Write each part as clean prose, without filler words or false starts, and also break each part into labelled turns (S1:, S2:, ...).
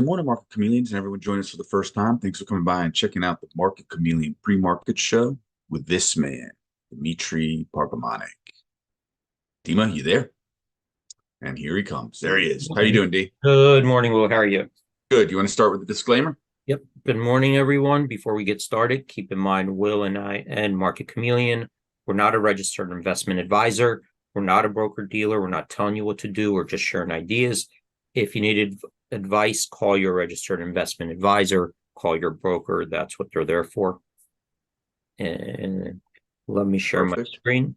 S1: Good morning, Market Chameleons, and everyone joining us for the first time. Thanks for coming by and checking out the Market Chameleon pre-market show with this man, Dimitri Parpamanik. Dima, you there? And here he comes. There he is. How you doing, D?
S2: Good morning, Will. How are you?
S1: Good. You want to start with the disclaimer?
S2: Yep. Good morning, everyone. Before we get started, keep in mind Will and I and Market Chameleon, we're not a registered investment advisor. We're not a broker dealer. We're not telling you what to do. We're just sharing ideas. If you needed advice, call your registered investment advisor, call your broker. That's what they're there for. And let me share my
S1: Perfect.
S2: screen.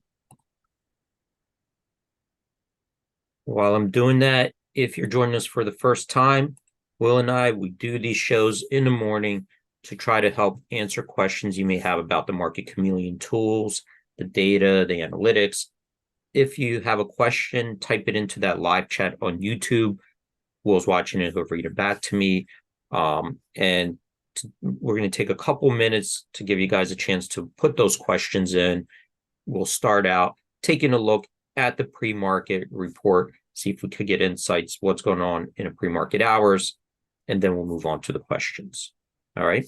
S2: While I'm doing that, if you're joining us for the first time, Will and I, we do these shows in the morning to try to help answer questions you may have about the Market Chameleon tools, the data, the analytics. If you have a question, type it into that live chat on YouTube. Will's watching it, he'll read it back to me. And we're going to take a couple minutes to give you guys a chance to put those questions in. We'll start out taking a look at the pre-market report, see if we could get insights, what's going on in a pre-market hours, and then we'll move on to the questions. All right.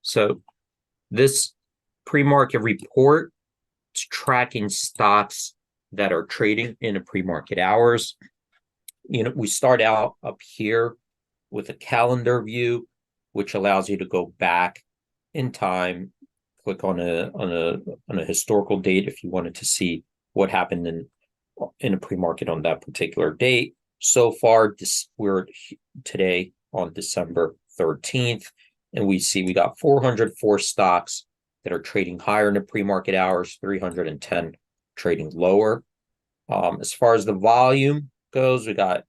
S2: So this pre-market report is tracking stocks that are trading in a pre-market hours. We start out up here with a calendar view, which allows you to go back in time, click on a historical date if you wanted to see what happened in a pre-market on that particular date. So far, we're today on December 13th, and we see we got 404 stocks that are trading higher in the pre-market hours, 310 trading lower. As far as the volume goes, we got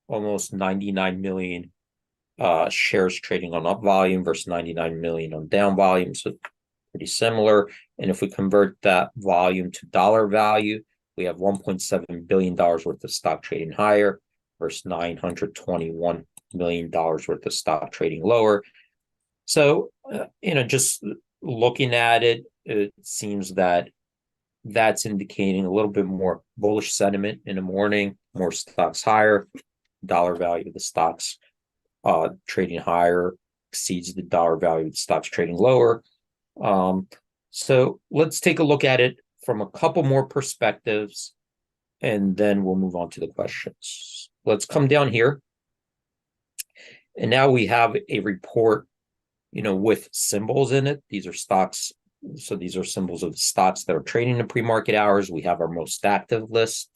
S2: almost 99 million shares trading on up volume versus 99 million on down volume, so pretty similar. And if we convert that volume to dollar value, we have $1.7 billion worth of stock trading higher versus $921 million worth of stock trading lower. So, just looking at it, it seems that that's indicating a little bit more bullish sentiment in the morning, more stocks higher, dollar value of the stocks trading higher exceeds the dollar value of the stocks trading lower. So let's take a look at it from a couple more perspectives, and then we'll move on to the questions. Let's come down here. And now we have a report, with symbols in it. These are stocks. So these are symbols of the stocks that are trading in pre-market hours. We have our most active list,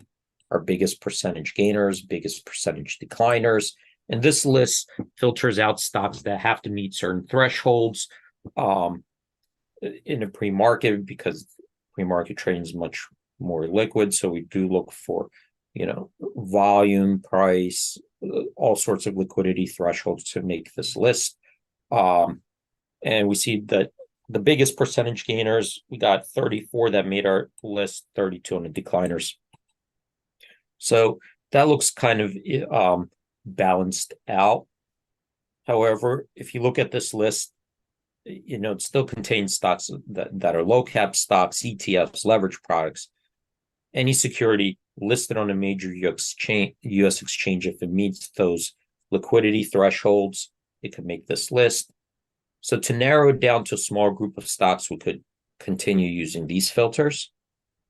S2: our biggest percentage gainers, biggest percentage decliners. And this list filters out stocks that have to meet certain thresholds in a pre-market, because pre-market trading is much more liquid. So we do look for, volume, price, all sorts of liquidity thresholds to make this list. And we see that the biggest percentage gainers, we got 34 that made our list, 32 on the decliners. So that looks kind of balanced out. However, if you look at this list, it still contains stocks that are low cap stocks, ETFs, leverage products, any security listed on a major US exchange. If it meets those liquidity thresholds, it could make this list. So to narrow it down to a small group of stocks, we could continue using these filters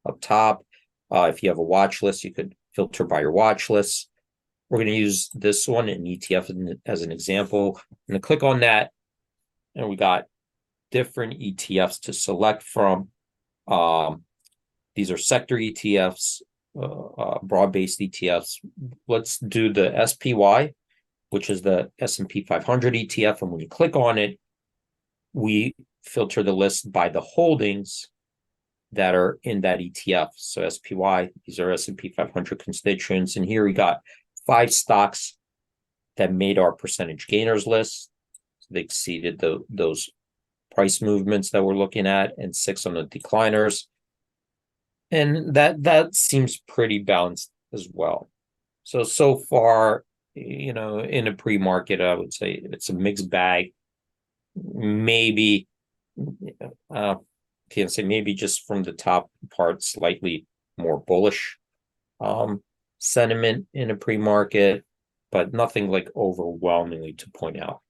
S2: up top. If you have a watch list, you could filter by your watch list. We're going to use this one, an ETF, as an example. I'm going to click on that, and we got different ETFs to select from. These are sector ETFs, broad-based ETFs. Let's do the SPY, which is the S&P 500 ETF. And when you click on it, we filter the list by the holdings that are in that ETF. So SPY, these are S&P 500 constituents. And here we got 5 stocks that made our percentage gainers list. So they exceeded those price movements that we're looking at, and 6 on the decliners. And that seems pretty balanced as well. So far, in a pre-market, I would say it's a mixed bag. Maybe, can't say maybe just from the top part, slightly more bullish sentiment in a pre-market, but nothing like overwhelmingly to point out.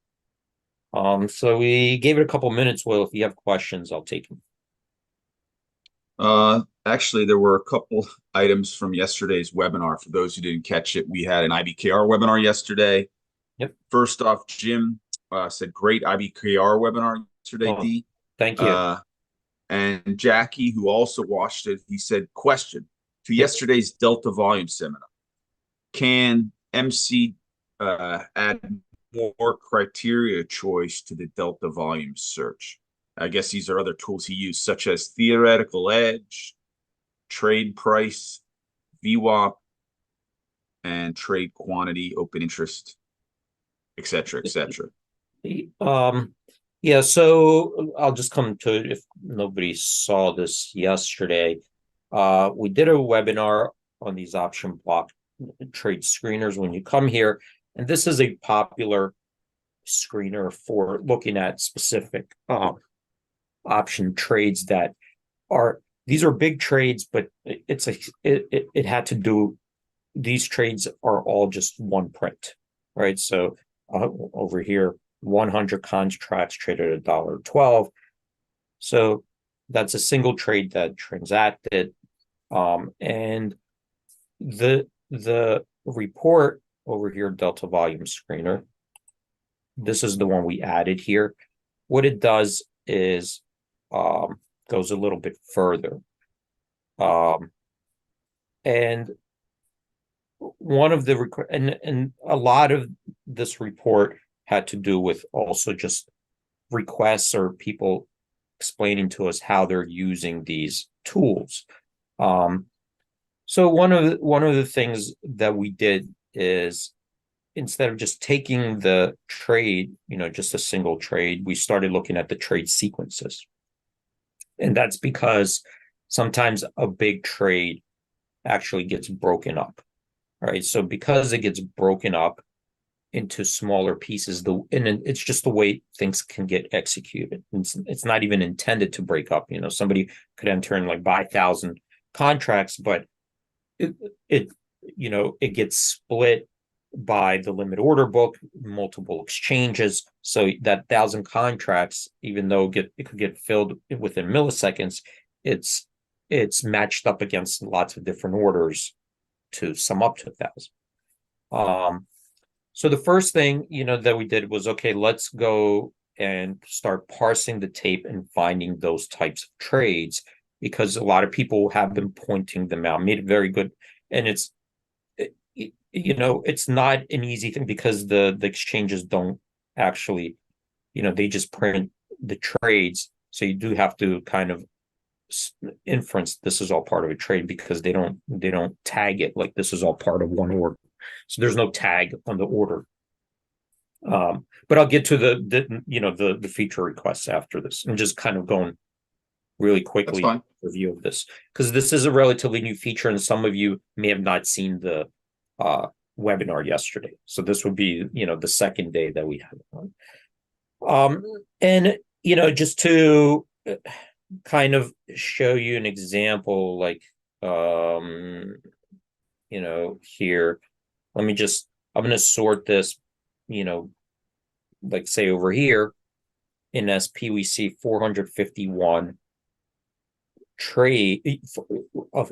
S2: So we gave it a couple minutes. Well, if you have questions, I'll take them.
S1: Actually, there were a couple items from yesterday's webinar. For those who didn't catch it, we had an IBKR webinar yesterday.
S2: Yep.
S1: First off, Jim said, great IBKR webinar yesterday, D.
S2: Thank you.
S1: And Jackie, who also watched it, he said, question to yesterday's Delta volume seminar. Can MC add more criteria choice to the Delta volume search? I guess these are other tools he used, such as theoretical edge, trade price, VWAP, and trade quantity, open interest, et cetera, et cetera.
S2: Yeah, so I'll just come to it if nobody saw this yesterday. We did a webinar on these option block trade screeners when you come here, and this is a popular screener for looking at specific option trades that are, these are big trades, but it had to do, these trades are all just one print, right? So over here, 100 contracts traded at $1.12. So that's a single trade that transacted. And the report over here, Delta Volume Screener, this is the one we added here. What it does is goes a little bit further. And one of the and a lot of this report had to do with also just requests or people explaining to us how they're using these tools. So one of the things that we did is, instead of just taking the trade, just a single trade, we started looking at the trade sequences. And that's because sometimes a big trade actually gets broken up, right? So because it gets broken up into smaller pieces, and it's just the way things can get executed. It's not even intended to break up. Somebody could enter in like buy 1,000 contracts, but it gets split by the limit order book, multiple exchanges. So that 1,000 contracts, even though it could get filled within milliseconds, it's matched up against lots of different orders to sum up to 1,000. So the first thing, that we did was, okay, let's go and start parsing the tape and finding those types of trades, because a lot of people have been pointing them out, made it very good. And it's not an easy thing, because the exchanges don't actually, they just print the trades. So you do have to kind of inference this is all part of a trade, because they don't tag it like this is all part of one order. So there's no tag on the order. But I'll get to the feature requests after this. I'm just kind of going really quickly review of this, because this is a relatively new feature, and some of you may have not seen the webinar yesterday. So this would be, the second day that we had it on. And, just to kind of show you an example, like, here, I'm going to sort this, like say over here in SP, we see 451 trade,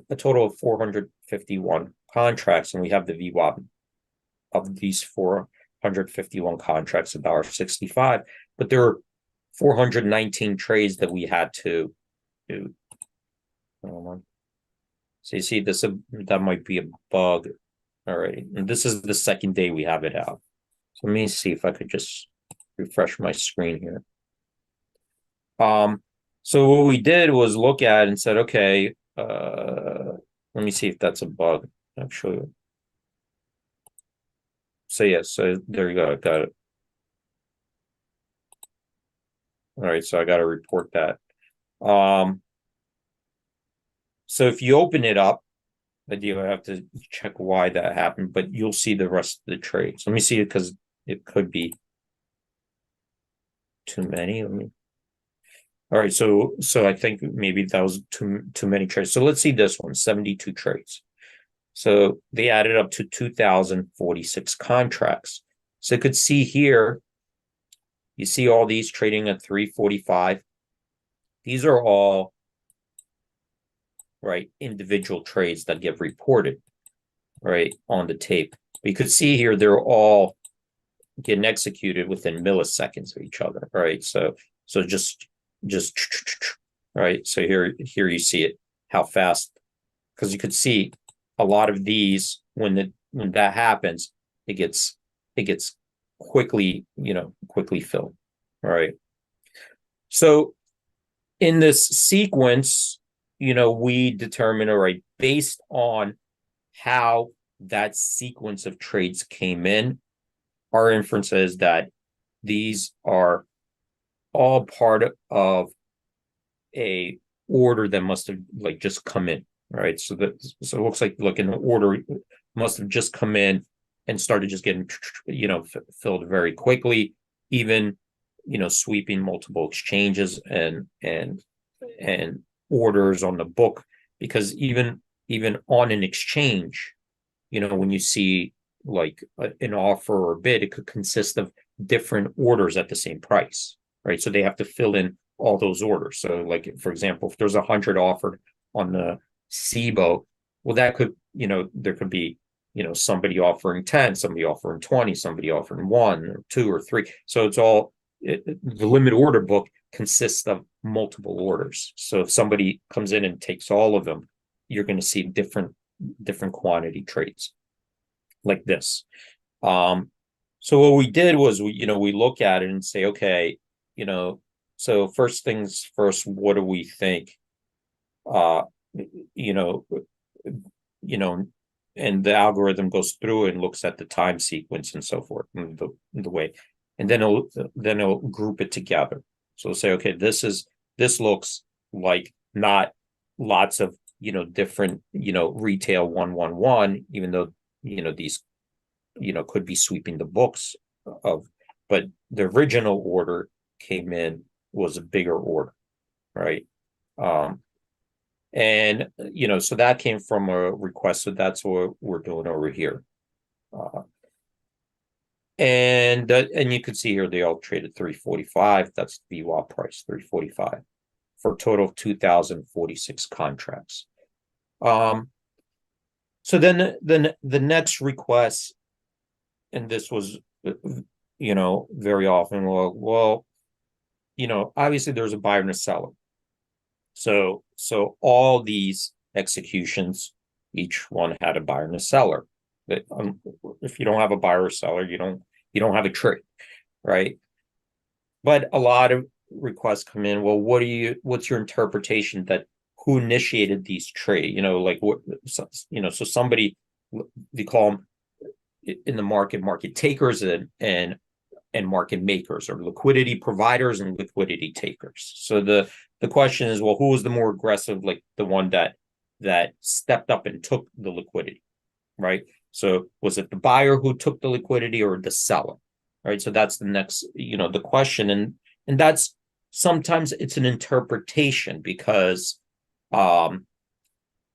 S2: a total of 451 contracts, and we have the VWAP of these 451 contracts, $1.65, but there are 419 trades that we had to do. So you see this, that might be a bug. All right, and this is the second day we have it out. So let me see if I could just refresh my screen here. So what we did was look at and said, okay, let me see if that's a bug, actually. So yeah, so there you go, I got it. All right, so I got to report that. So if you open it up, I do have to check why that happened, but you'll see the rest of the trades. Let me see it, because it could be too many. All right, so I think maybe that was too many trades. So let's see this one, 72 trades. So they added up to 2,046 contracts. So you could see here, you see all these trading at 345. These are all, right, individual trades that get reported, right, on the tape. But you could see here, they're all getting executed within milliseconds of each other, right? So just right. So here you see it, how fast, because you could see a lot of these when that happens, it gets quickly, quickly filled, right? So in this sequence, we determine, all right, based on how that sequence of trades came in, our inference is that these are all part of a order that must have like just come in, right? So it looks like an order must have just come in and started just getting filled very quickly, even sweeping multiple exchanges and orders on the book, because even on an exchange, when you see like an offer or bid, it could consist of different orders at the same price, right? So they have to fill in all those orders. So like, for example, if there's 100 offered on the SIBO, well, that could, there could be, somebody offering 10, somebody offering 20, somebody offering 1 or 2 or 3. So it's all, the limit order book consists of multiple orders. So if somebody comes in and takes all of them, you're going to see different quantity trades like this. So what we did was we look at it and say, okay, so first things first, what do we think? And the algorithm goes through and looks at the time sequence and so forth, and the way, and then it'll group it together. So it'll say, okay, this looks like not lots of different retail 111, even though these could be sweeping the books of, but the original order came in was a bigger order, right? And so that came from a request, so that's what we're doing over here. And you can see here they all traded 345. That's the VWAP price, 345, for a total of 2,046 contracts. So then the next request, and this was very often, well, obviously there's a buyer and a seller. So all these executions, each one had a buyer and a seller. But if you don't have a buyer or seller, you don't have a trade, right? But a lot of requests come in. Well, what's your interpretation that who initiated these trade? Like what? So somebody, they call them in the market takers and market makers, or liquidity providers and liquidity takers. So the question is, well, who was the more aggressive, like the one that stepped up and took the liquidity, right? So was it the buyer who took the liquidity or the seller, right? So that's the next, the question. And that's, sometimes it's an interpretation, because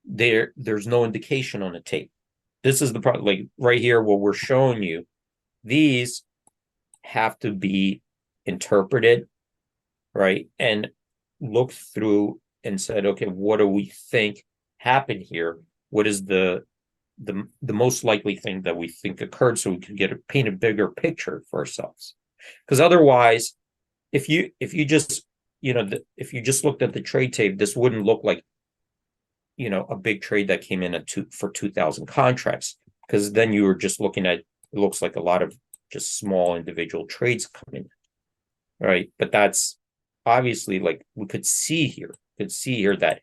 S2: there's no indication on the tape. This is the problem, like right here, what we're showing you, these have to be interpreted, right? And looked through and said, okay, what do we think happened here? What is the most likely thing that we think occurred, so we can paint a bigger picture for ourselves? Because otherwise, if you just if you just looked at the trade tape, this wouldn't look like a big trade that came in for 2,000 contracts, because then you were just looking at, it looks like a lot of just small individual trades come in, right? But that's obviously, like, we could see here that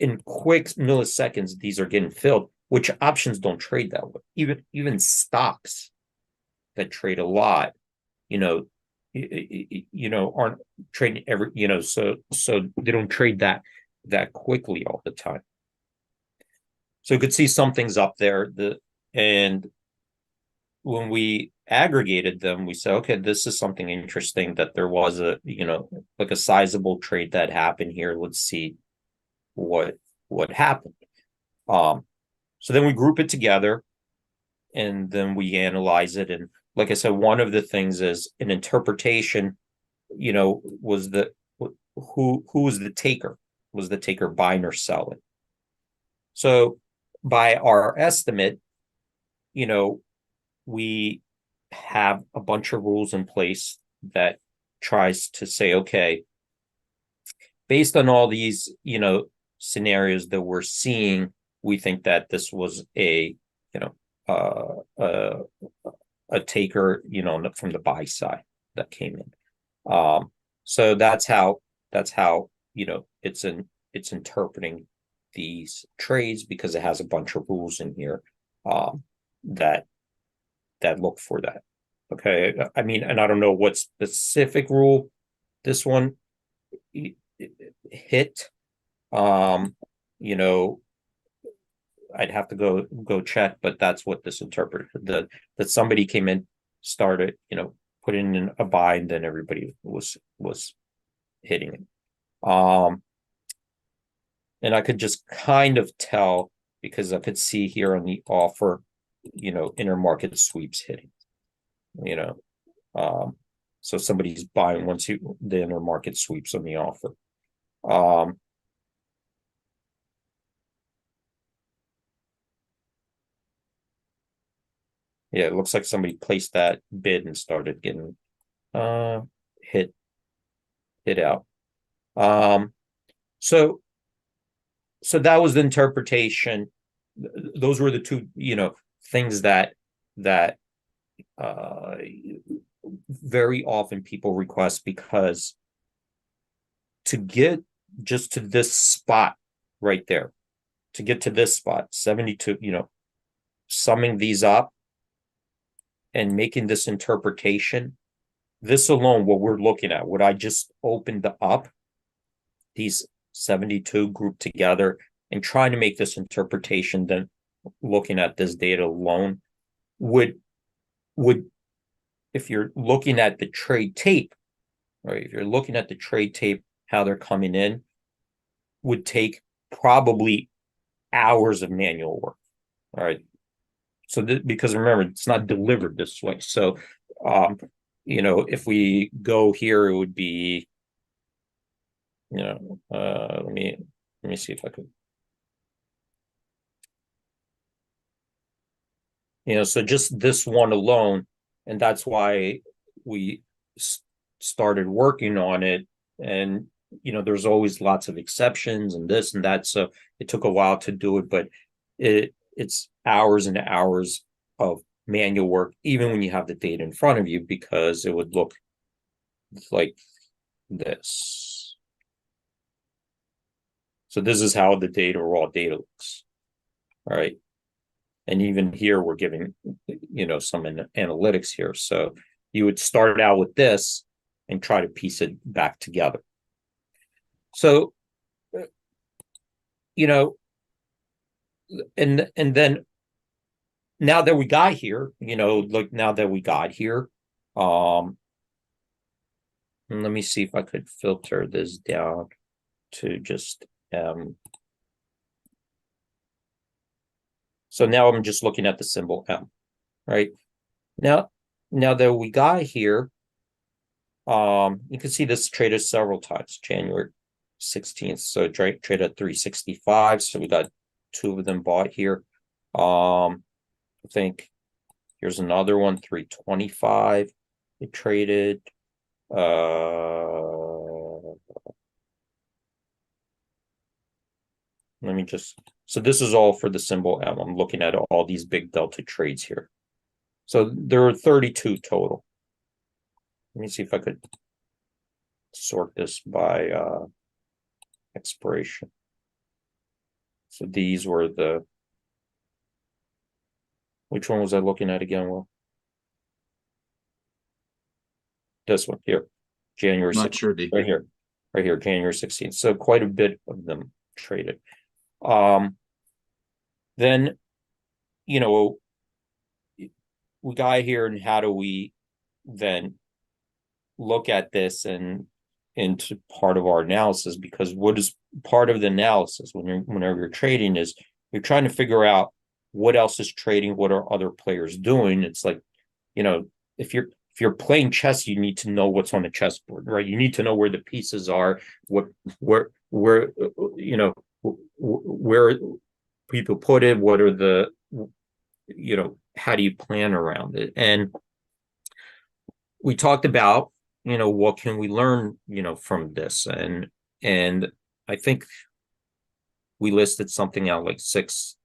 S2: in quick milliseconds these are getting filled, which options don't trade that way. Even stocks that trade a lot aren't trading every so they don't trade that quickly all the time. So you could see something's up there. And when we aggregated them, we said, okay, this is something interesting, that there was like a sizable trade that happened here. Let's see what happened. So then we group it together and then we analyze it. And like I said, one of the things is an interpretation, was who was the taker? Was the taker buying or selling? So by our estimate, we have a bunch of rules in place that tries to say, okay, based on all these, scenarios that we're seeing, we think that this was uh, uh, a taker, from the buy side that came in. So that's how it's interpreting these trades because it has a bunch of rules in here that look for that. Okay, I mean, and I don't know what specific rule this one hit. You know, I'd have to go check, but that's what this interpreted that somebody came in, started, put in a buy, and then everybody was hitting it. And I could just kind of tell because I could see here on the offer, intermarket sweeps hitting, so somebody's buying once the intermarket sweeps on the offer. Yeah, it looks like somebody placed that bid and started getting hit out. So that was the interpretation. Those were the two, things that very often people request, because to get just to this spot right there, to get to this spot, 72, summing these up and making this interpretation, this alone, what we're looking at, what I just opened up, these 72 grouped together and trying to make this interpretation, then looking at this data alone would if you're looking at the trade tape, right? If you're looking at the trade tape, how they're coming in, would take probably hours of manual work. All right. So because remember, it's not delivered this way. So, if we go here, it would be, let me see if I could. So just this one alone, and that's why we started working on it. And, there's always lots of exceptions and this and that. So it took a while to do it, but it's hours and hours of manual work, even when you have the data in front of you, because it would look like this. So this is how the raw data looks. All right. And even here, we're giving, some analytics here. So you would start out with this and try to piece it back together. So, and then now that we got here, let me see if I could filter this down to just so now I'm just looking at the symbol M, right? Now that we got here, you can see this traded several times, January 16th. So trade at 365. So we got two of them bought here. I think here's another one, 325. It traded. Let me just, so this is all for the symbol M. I'm looking at all these big delta trades here. So there are 32 total. Let me see if I could sort this by expiration. So these were which one was I looking at again? Well, this one here, January 16th. Not sure, D. Right here, January 16th. So quite a bit of them traded. Then, we got here, and how do we then look at this and into part of our analysis? Because what is part of the analysis whenever you're trading is you're trying to figure out what else is trading, what are other players doing. It's like, if you're playing chess, you need to know what's on the chessboard, right? You need to know where the pieces are, where where people put it, what are the, how do you plan around it? And we talked about, what can we learn, from this? And I think we listed something out like 6.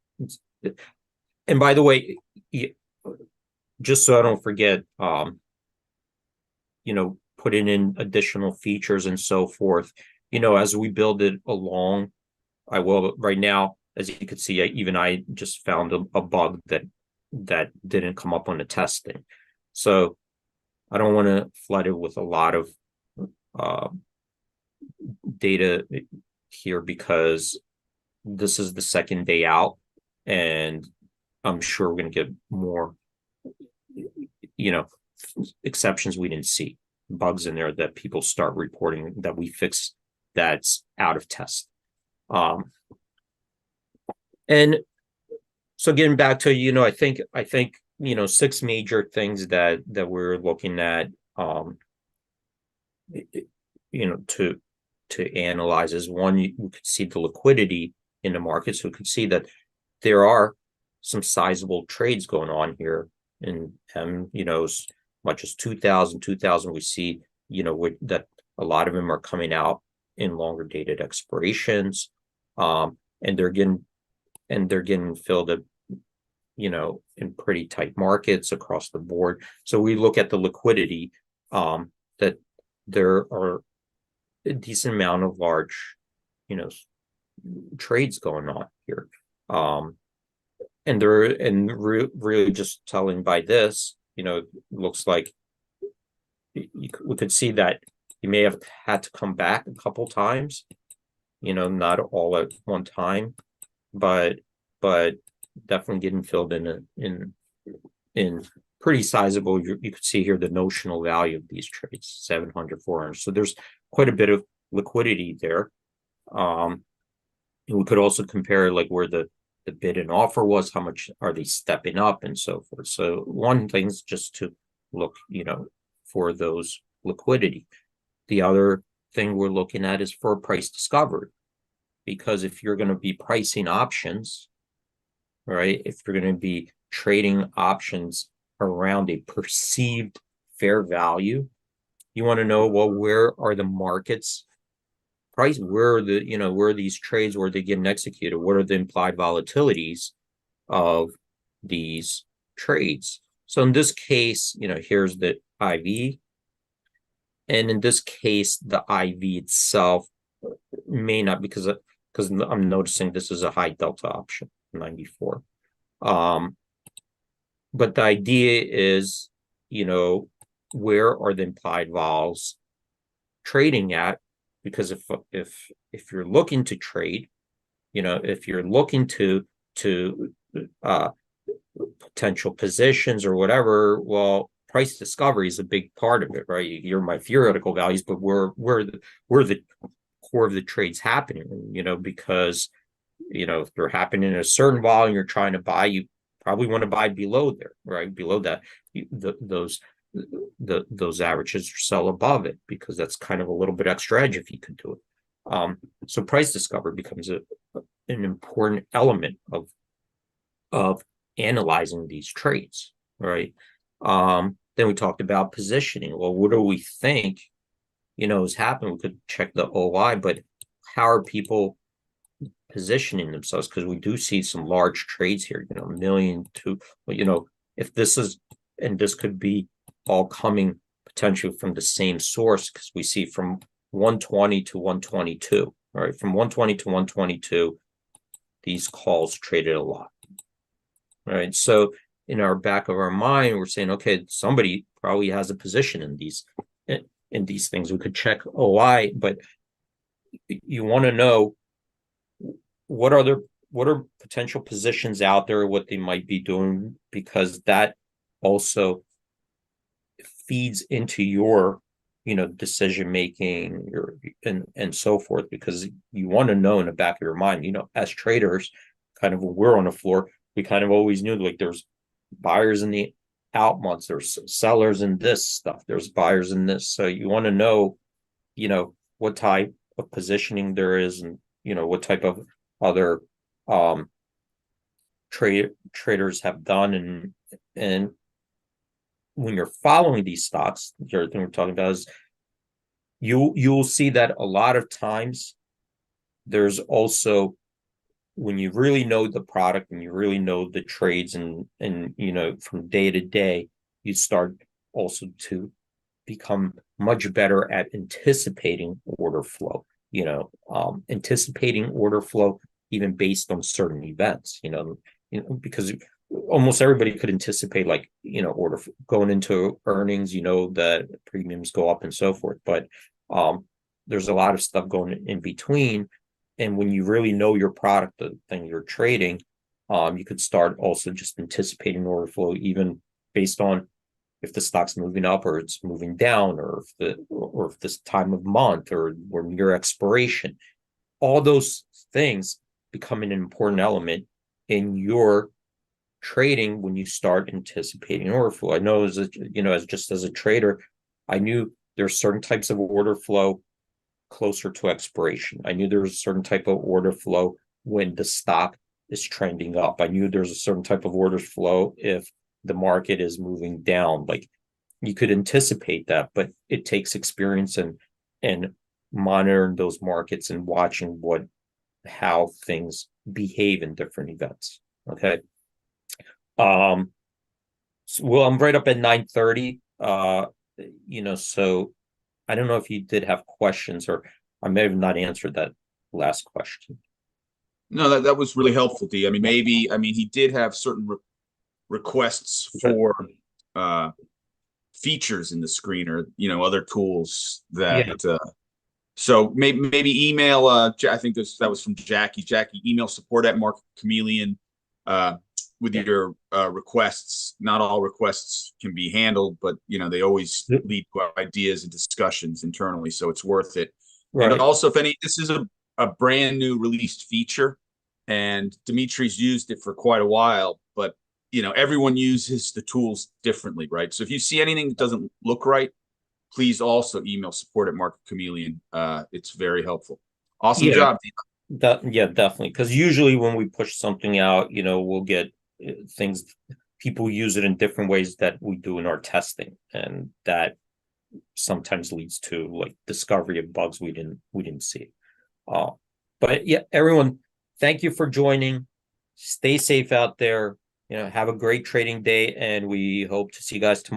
S2: And by the way, just so I don't forget, putting in additional features and so forth, as we build it along, I will right now, as you can see, I just found a bug that didn't come up on the testing. So I don't want to flood it with a lot of data here, because this is the second day out, and I'm sure we're going to get more, exceptions we didn't see, bugs in there that people start reporting that we fix that's out of test. And so getting back to, I think 6 major things that we're looking at, to analyze is one, we could see the liquidity in the market. So we could see that there are some sizable trades going on here, and as much as 2000 we see, that a lot of them are coming out in longer dated expirations, and they're getting filled at, in pretty tight markets across the board. So we look at the liquidity, that there are a decent amount of large, trades going on here. And really just telling by this, looks like we could see that you may have had to come back a couple times, not all at one time, but definitely getting filled in pretty sizable. You could see here the notional value of these trades, 700, 400. So there's quite a bit of liquidity there. And we could also compare like where the bid and offer was, how much are they stepping up, and so forth. So one thing is just to look, for those liquidity. The other thing we're looking at is for price discovery, because if you're going to be pricing options, right, if you're going to be trading options around a perceived fair value, you want to know, well, where are the markets price, where are the, where are these trades, where are they getting executed, what are the implied volatilities of these trades. So in this case, here's the IV, and in this case the IV itself may not, because I'm noticing this is a high delta option, 94. But the idea is, where are the implied vols trading at? Because if you're looking to trade, if you're looking to potential positions or whatever, well, price discovery is a big part of it, right? You're my theoretical values, but where the core of the trade's happening, because if they're happening in a certain volume you're trying to buy, you probably want to buy below there, right? Below that, those averages, or sell above it, because that's kind of a little bit extra edge if you can do it. So price discovery becomes an important element of analyzing these trades, right? Then we talked about positioning. Well, what do we think, is happening? We could check the OI, but how are people positioning themselves? Because we do see some large trades here, $1 million to, if this is, and this could be all coming potentially from the same source, because we see from 120 to 122, all right, from 120 to 122, these calls traded a lot, right? So in our back of our mind, we're saying, okay, somebody probably has a position in these things. We could check OI, but you want to know what are potential positions out there, what they might be doing, because that also feeds into your decision making, and so forth, because you want to know in the back of your mind, as traders, kind of when we're on the floor, we kind of always knew like there's buyers in the out months, there's sellers in this stuff, there's buyers in this. So you want to know, what type of positioning there is, and what type of other traders have done, and when you're following these stocks, the other thing we're talking about is you'll see that a lot of times there's also, when you really know the product and you really know the trades, and from day to day, you start also to become much better at anticipating order flow, anticipating order flow even based on certain events, because almost everybody could anticipate, like, order going into earnings, that premiums go up and so forth. But there's a lot of stuff going in between. And when you really know your product, the thing you're trading, you could start also just anticipating order flow, even based on if the stock's moving up or it's moving down, or if this time of month or near expiration. All those things become an important element in your trading when you start anticipating order flow. I know as a trader, I knew there's certain types of order flow closer to expiration. I knew there was a certain type of order flow when the stock is trending up. I knew there's a certain type of order flow if the market is moving down. Like, you could anticipate that, but it takes experience and monitoring those markets and watching how things behave in different events. Okay. So, well, I'm right up at 9:30. So I don't know if you did have questions, or I may have not answered that last question.
S1: No, that was really helpful, D. I mean, he did have certain requests for features in the screener, other tools that. So maybe email. I think that was from Jackie. Jackie, email support at Market Chameleon with your requests. Not all requests can be handled, but they always lead to ideas and discussions internally, so it's worth it. Right. And also, this is a brand new released feature, and Dimitri's used it for quite a while, but everyone uses the tools differently, right? So if you see anything that doesn't look right, please also email support at Market Chameleon. It's very helpful. Awesome job.
S2: Definitely. Because usually when we push something out, we'll get things, people use it in different ways that we do in our testing, and that sometimes leads to like discovery of bugs we didn't see. But yeah, everyone, thank you for joining. Stay safe out there. Have a great trading day, and we hope to see you guys tomorrow.